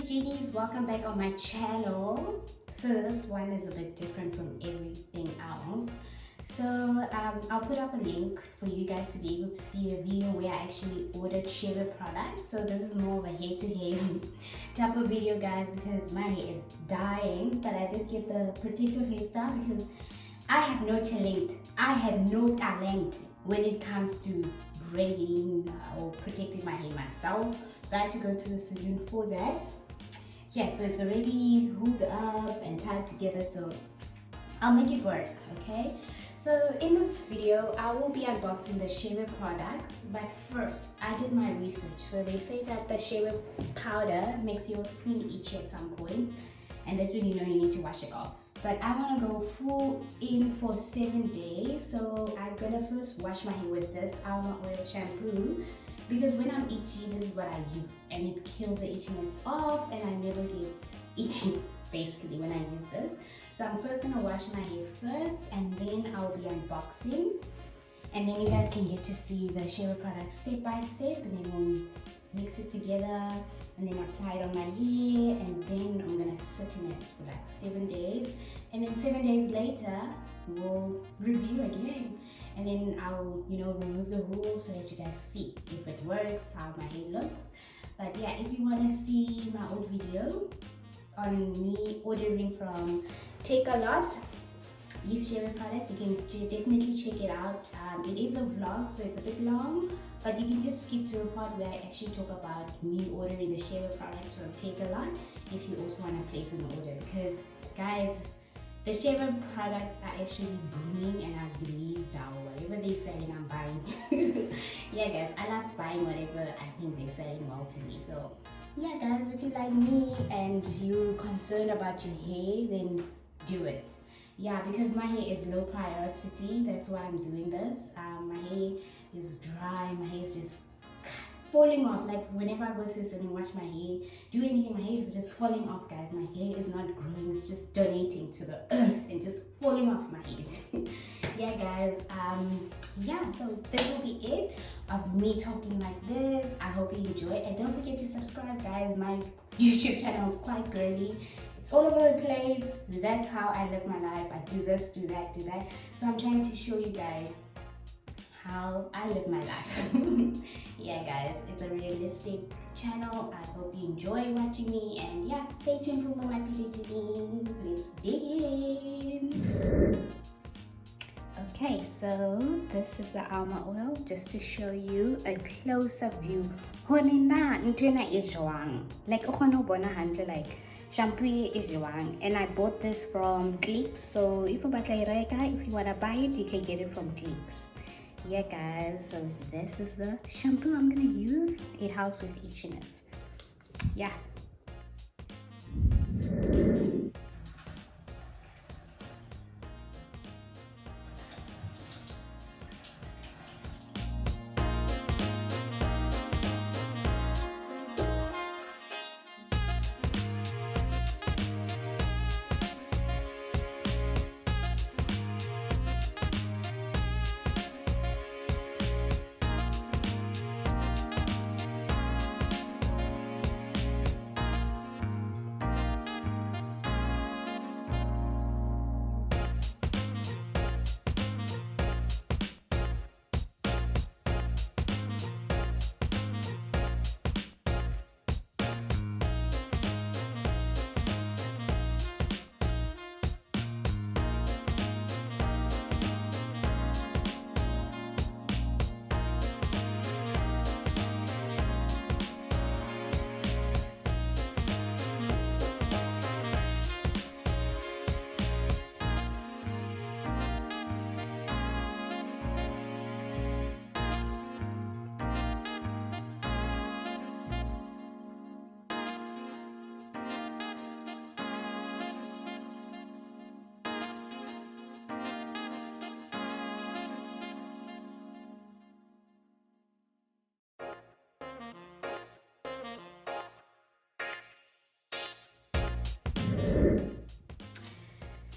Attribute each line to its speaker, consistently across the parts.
Speaker 1: Genies, welcome back on my channel. So this one is a bit different from everything else. So I'll put up a link for you guys to be able to see the video where I actually ordered Shébé products. So this is more of a head-to-head type of video, guys, because my hair is dying. But I did get the protective hairstyle because I have no talent. I have no talent when it comes to braiding or protecting my hair myself. So I had to go to the salon for that. Yeah, so it's already hooked up and tied together, so I'll make it work, okay? So in this video, I will be unboxing the Shébé products, but first, I did my research. So they say that the Shébé powder makes your skin itchy at some point, and that's when you know you need to wash it off. But I want to go full in for 7 days, so I'm gonna first wash my hair with this almond oil shampoo, because when I'm itchy, this is what I use, and it kills the itchiness off, and I never get itchy basically when I use this. So I'm first gonna wash my hair first, and then I'll be unboxing, and then you guys can get to see the Shébé product step by step, and then we'll mix it together and then apply it on my hair, and then I'm gonna sit in it for like 7 days, and then 7 days later we'll review again, and then I'll remove the rules so that you guys see if it works, how my hair looks. But yeah, if you want to see my old video on me ordering from Takealot these Shébé products, you can definitely check it out. It is a vlog, so it's a bit long, but you can just skip to the part where I actually talk about me ordering the Shébé products from Takealot if you also want to place an order, because guys, the Shébé products are actually booming, and I believe now whatever they're selling, I'm buying. Yeah guys, I love buying whatever I think they're selling well to me. So yeah guys, if you like me and you're concerned about your hair, then do it. Yeah, because my hair is low porosity, that's why I'm doing this. My hair is dry, my hair is just falling off. Like whenever I go to the salon, wash my hair, do anything, my hair is just falling off, guys. My hair is not growing, it's just donating to the earth and just falling off my head. Yeah guys, yeah, so this will be it of me talking like this. I hope you enjoy, and don't forget to subscribe, guys. My YouTube channel is quite girly. It's all over the place. That's how I live my life. I do this, do that, do that. So I'm trying to show you guys how I live my life. Yeah guys, it's a realistic channel. I hope you enjoy watching me, and yeah, stay tuned for more My Chebe. Let's dig in. Okay, so this is the almond oil, just to show you a close-up view. Like shampoo is wrong, and I bought this from Clicks. So if you wanna buy it, you can get it from Clicks. Yeah guys, so this is the shampoo I'm gonna use. It helps with itchiness. Yeah.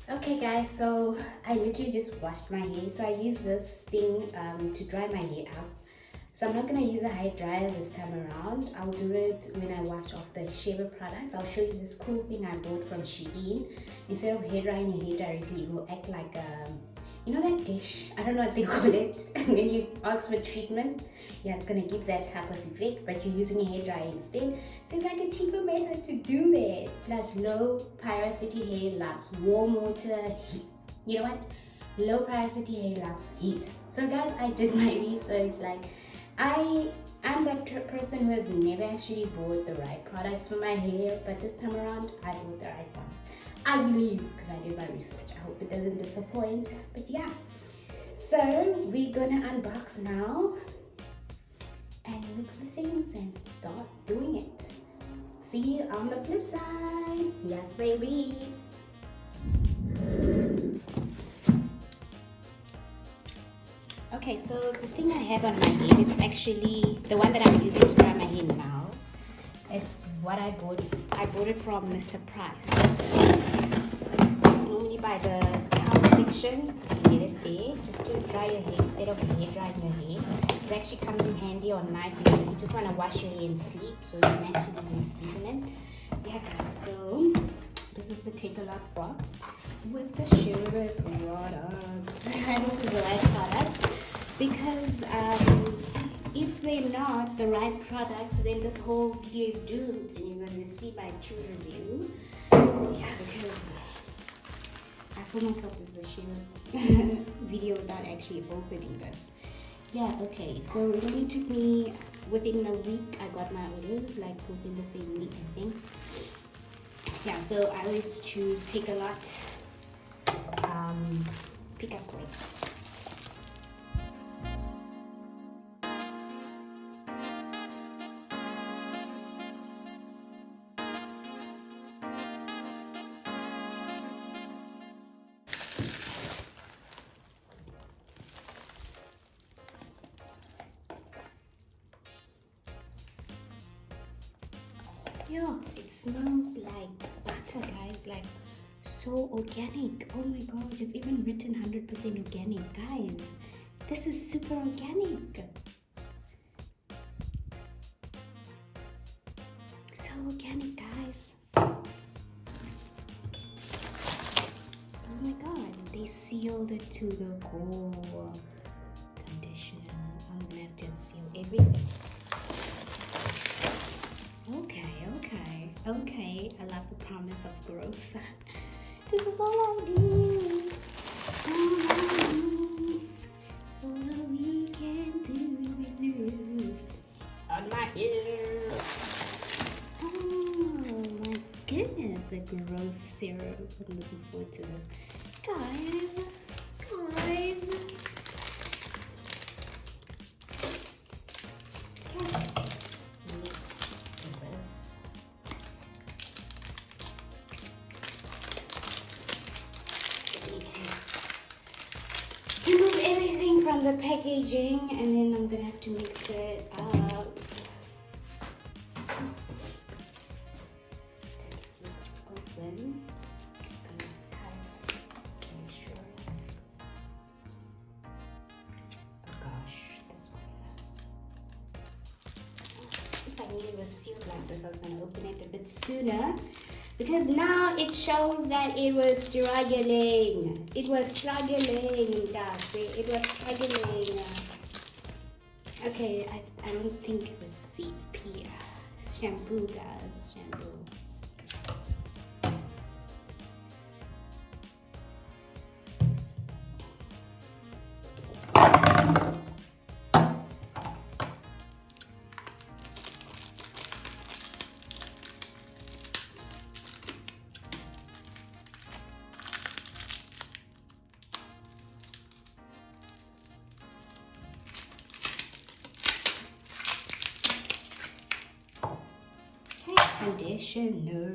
Speaker 1: Okay guys, so I literally just washed my hair. So I use this thing to dry my hair out. So I'm not going to use a hair dryer this time around. I'll do it when I wash off the Shébé products. I'll show you this cool thing I bought from Chadian. Instead of hair drying your hair directly, it will act like you know that dish? I don't know what they call it. When you ask for treatment, yeah, it's gonna give that type of effect, but you're using a hair dryer instead. So it's like a cheaper method to do that. Plus low porosity hair loves warm water, heat. You know what? Low porosity hair loves heat. So guys, I did my research. Like, I'm that person who has never actually bought the right products for my hair, but this time around, I bought the right ones. I believe, because I did my research. I hope it doesn't disappoint, but yeah. So we're gonna unbox now and mix the things and start doing it. See you on the flip side. Yes, baby. Okay, so the thing I have on my head is actually the one that I'm using to dry my hair now. It's what I bought. I bought it from Mr. Price. It's normally by the towel section. You get it there just to dry your hair instead of hair drying your hair. It actually comes in handy on nights when you just want to wash your hair and sleep, so you can actually even sleep in it. Yeah, guys. So this is the Takealot box with the Shébé products. I hope it's the right products, because if they're not the right products, then this whole video is doomed and you're going to see my true review. Yeah, because I told myself this is a share video without actually opening this. Yeah, okay, so it only took me, within a week I got my orders, like within the same week I think. Yeah, so I always choose Takealot pickup point. Yo, it smells like butter, guys, like so organic. Oh my gosh, it's even written 100% organic, guys. This is super organic. So organic, guys. Oh my god, they sealed it to the core. Conditioner. I'm gonna have to unseal everything. Okay, I love the promise of growth. This is all I need. It's all that we can do with you on my ear. Oh my goodness, the growth serum. I'm looking forward to this. Guys. Remove everything from the packaging, and then I'm gonna have to mix it up. This looks open. I'm just gonna cut it, make sure. Oh gosh, this one. If I knew it was sealed like this, I was gonna open it a bit sooner. Because now it shows that it was struggling. It was struggling, that's it. It was struggling. Okay, I don't think it was CP. Shampoo, guys, shampoo. Conditioner.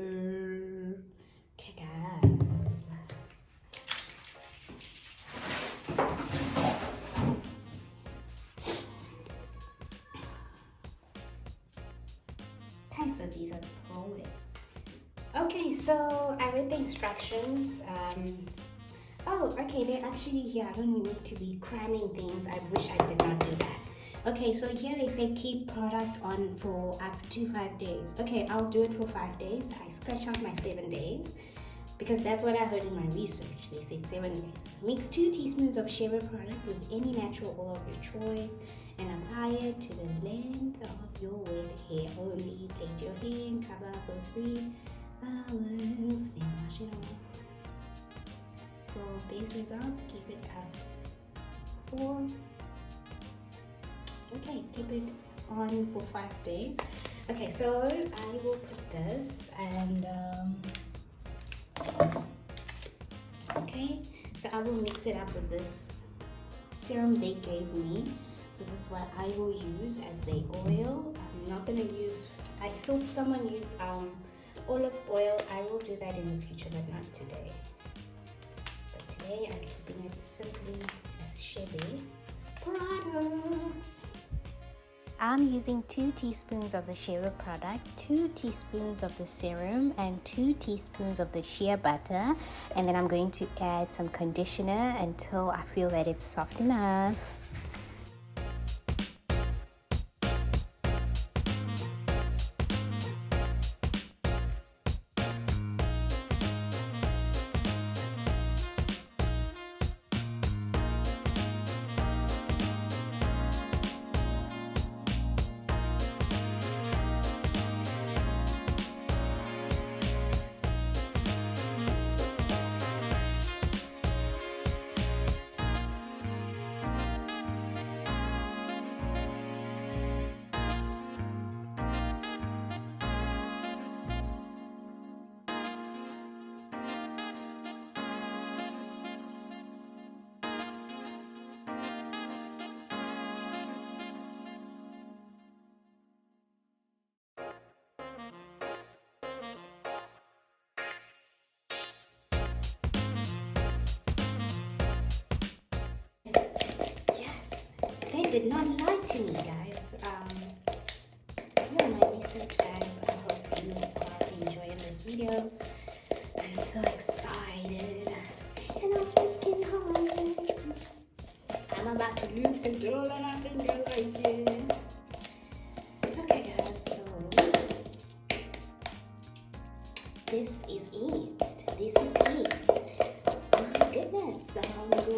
Speaker 1: Okay, guys. Okay, so these are the products. Okay, so I read the instructions. Oh, okay, they're actually here. I don't need to be cramming things. I wish I did not do that. Okay, so here they say keep product on for up to 5 days. Okay, I'll do it for 5 days. I scratch out my 7 days because that's what I heard in my research. They said 7 days. Mix 2 teaspoons of Shébé product with any natural oil of your choice and apply it to the length of your wet hair only. Plait your hair and cover for 3 hours. Then wash it off. For base results, keep it up. Or okay, keep it on for 5 days. Okay, so I will put this and okay, so I will mix it up with this serum they gave me. So this is what I will use as the oil. I'm not gonna use, I saw someone use olive oil. I will do that in the future, but not today. But today I'm keeping it simply as Shébé products. I'm using 2 teaspoons of the Shea product, 2 teaspoons of the serum, and 2 teaspoons of the shea butter. And then I'm going to add some conditioner until I feel that it's soft enough. They did not lie to me, guys. Yeah, my research, guys. I hope you are enjoying this video. I'm so excited, and I'm just getting home. I'm about to lose control, and I think I like it. Okay, guys. So this is it. This is it. Oh my goodness. I'm gonna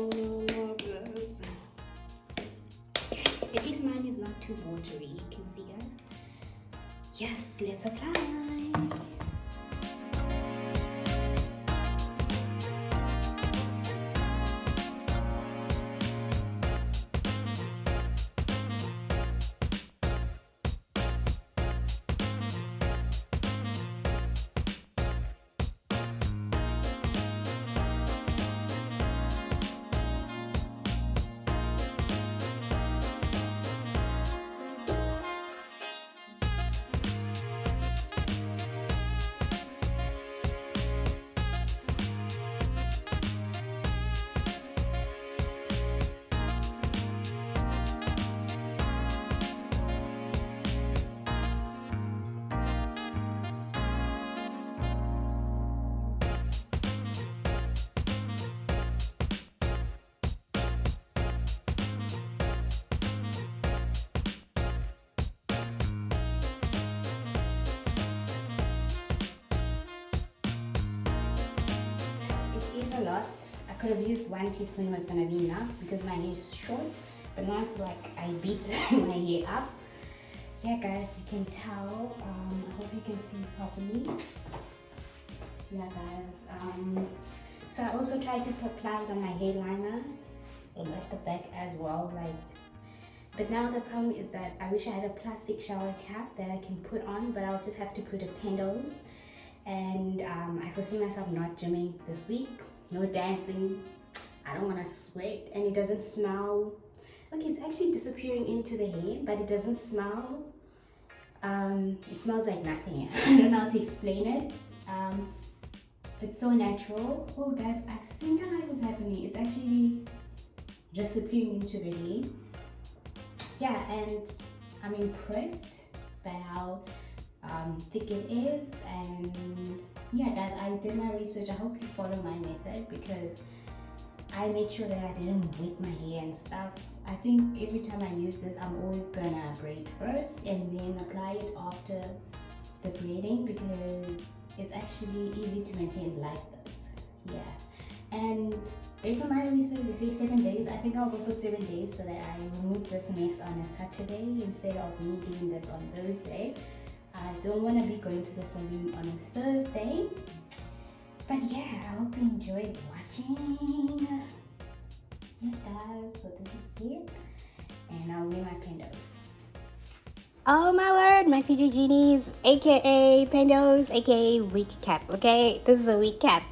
Speaker 1: love this. At least mine is not too watery, you can see, guys. Yes, let's apply. A lot. I could have used 1 teaspoon was gonna be enough because my hair is short, but now it's like I beat my hair up. Yeah, guys, you can tell. I hope you can see properly. Yeah, guys. So I also tried to apply it on my hair liner or at the back as well, like. But now the problem is that I wish I had a plastic shower cap that I can put on, but I'll just have to put a pendos. And I foresee myself not gymming this week. No dancing. I don't want to sweat, and it doesn't smell. Okay, it's actually disappearing into the hair, but it doesn't smell. It smells like nothing. I don't know how to explain it. It's so natural. Oh, guys, I think I know what's happening. It's actually disappearing into the hair. Yeah, and I'm impressed by how thick it is. And yeah, guys, I did my research. I hope you follow my method because I made sure that I didn't wet my hair and stuff. I think every time I use this, I'm always gonna braid first and then apply it after the braiding, because it's actually easy to maintain like this. Yeah, and based on my research, they say 7 days. I think I'll go for 7 days so that I remove this mess on a Saturday instead of me doing this on Thursday. I don't want to be going to the salon on a Thursday. But yeah, I hope you enjoyed watching. Yeah guys, so this is it. And I'll wear my pandos. Oh my word, my PJ Genies, aka pandos, aka wig cap, okay? This is a wig cap.